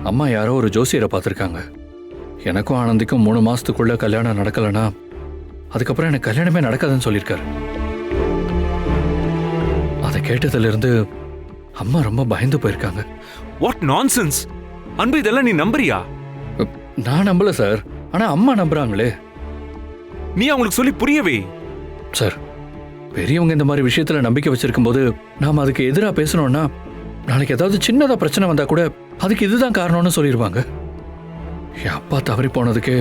அம்மா யாரோ ஒரு ஜோசியரை பார்த்துருக்காங்க. எனக்கும் ஆனந்திக்கும் 3 மாசத்துக்குள்ள கல்யாணம் நடக்கலைன்னா அதுக்கப்புறம் எனக்கு கல்யாணமே நடக்காதுன்னு சொல்லியிருக்காரு. அதை கேட்டதிலிருந்து அம்மா ரொம்ப பயந்து போயிருக்காங்க. What nonsense! அன்பு, இதெல்லாம் நீ நம்புறியா? நான் நம்பல சார், ஆனா அம்மா நம்புறாங்களே. நீ அவங்களுக்கு சொல்லி புரியவே. சார், பெரியவங்க இந்த மாதிரி விஷயத்துல நம்பிக்கை வச்சிருக்கும் போது நாம அதுக்கு எதிராக பேசணும்னா நாளைக்கு ஏதாவது சின்னதா பிரச்சனை வந்தா கூட அதுக்கு இதுதான் காரணம்னு சொல்லிடுவாங்க. என் அப்பா தவறி போனதுக்கு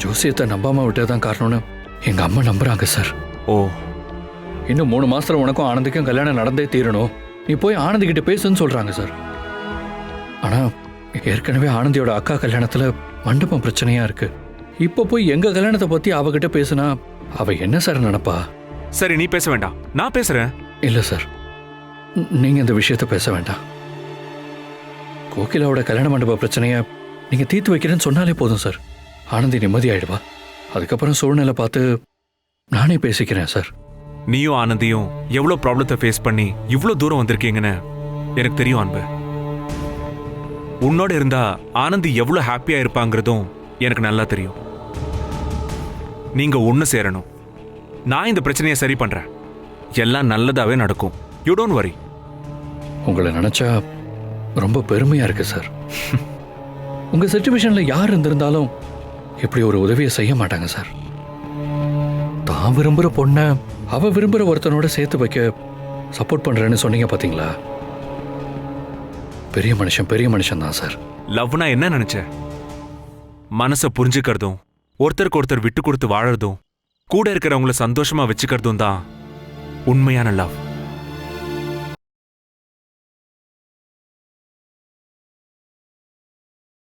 ஜோசியத்தை நம்பாம விட்டதான் காரணம்னு எங்க அம்மா நம்புறாங்க சார். ஓ, இன்னும் 3 மாசத்துல உனக்கும் ஆனந்திக்கும் கல்யாணம் நடந்தே தீரணும், நீ போய் ஆனந்தி கிட்ட பேசுன்னு சொல்றாங்க சார். ஆனா ஏற்கனவே ஆனந்தியோட அக்கா கல்யாணத்துல மண்டபம் பிரச்சனையா இருக்கு. இப்ப போய் எங்க கல்யாணத்தை பத்தி அவகிட்ட பேசுனா அவ என்ன சார் நினைப்பா? சரி, நீ பேச வேண்டாம், நான் பேசுறேன். இல்ல சார், நீங்க இந்த விஷயத்த பேச வேண்டாம். கோகிலாவோட கல்யாண மண்டப பிரச்சனைய நீங்க தீர்த்து வைக்கிறேன்னு சொன்னாலே போதும் சார். ஆனந்தி நிம்மதி ஆயிடுவா. அதுக்கப்புறம் சூழ்நிலை பார்த்து நானே பேசிக்கிறேன் சார். நீயும் ஆனந்தியும் எவ்வளவு ப்ராப்ளத்தை ஃபேஸ் பண்ணி இவ்வளவு தூரம் வந்திருக்கீங்கன்னு எனக்கு தெரியும் அன்பு. உன்னோட இருந்தா ஆனந்தி எவ்வளவு ஹாப்பியா இருப்பாங்கிறதும் எனக்கு நல்லா தெரியும். நீங்க ஒண்ணு சேரணும். நான் இந்த பிரச்சனையை சரி பண்றேன். எல்லாம் நல்லதாவே நடக்கும். You don't worry. உங்களை நினைச்சா ரொம்ப பெருமையா இருக்கு சார். உங்க சிச்சுவேஷன்ல யார் இருந்திருந்தாலும் இப்படி ஒரு உதவியை செய்ய மாட்டாங்க சார். தான் விரும்புற பொண்ணை அவ விரும்புற ஒருத்தனோட சேர்த்து வைக்க சப்போர்ட் பண்றேன்னு சொன்னீங்க பாத்தீங்களா? பெரிய மனுஷன் தான் சார். லவ்னா என்ன நினைச்ச? மனசை புரிஞ்சுக்கிறதும் ஒருத்தருக்கு ஒருத்தர் விட்டு கொடுத்து வாழறதும் கூட இருக்கிறவங்கள சந்தோஷமா வச்சுக்கிறதும் தான் உண்மையான லவ்.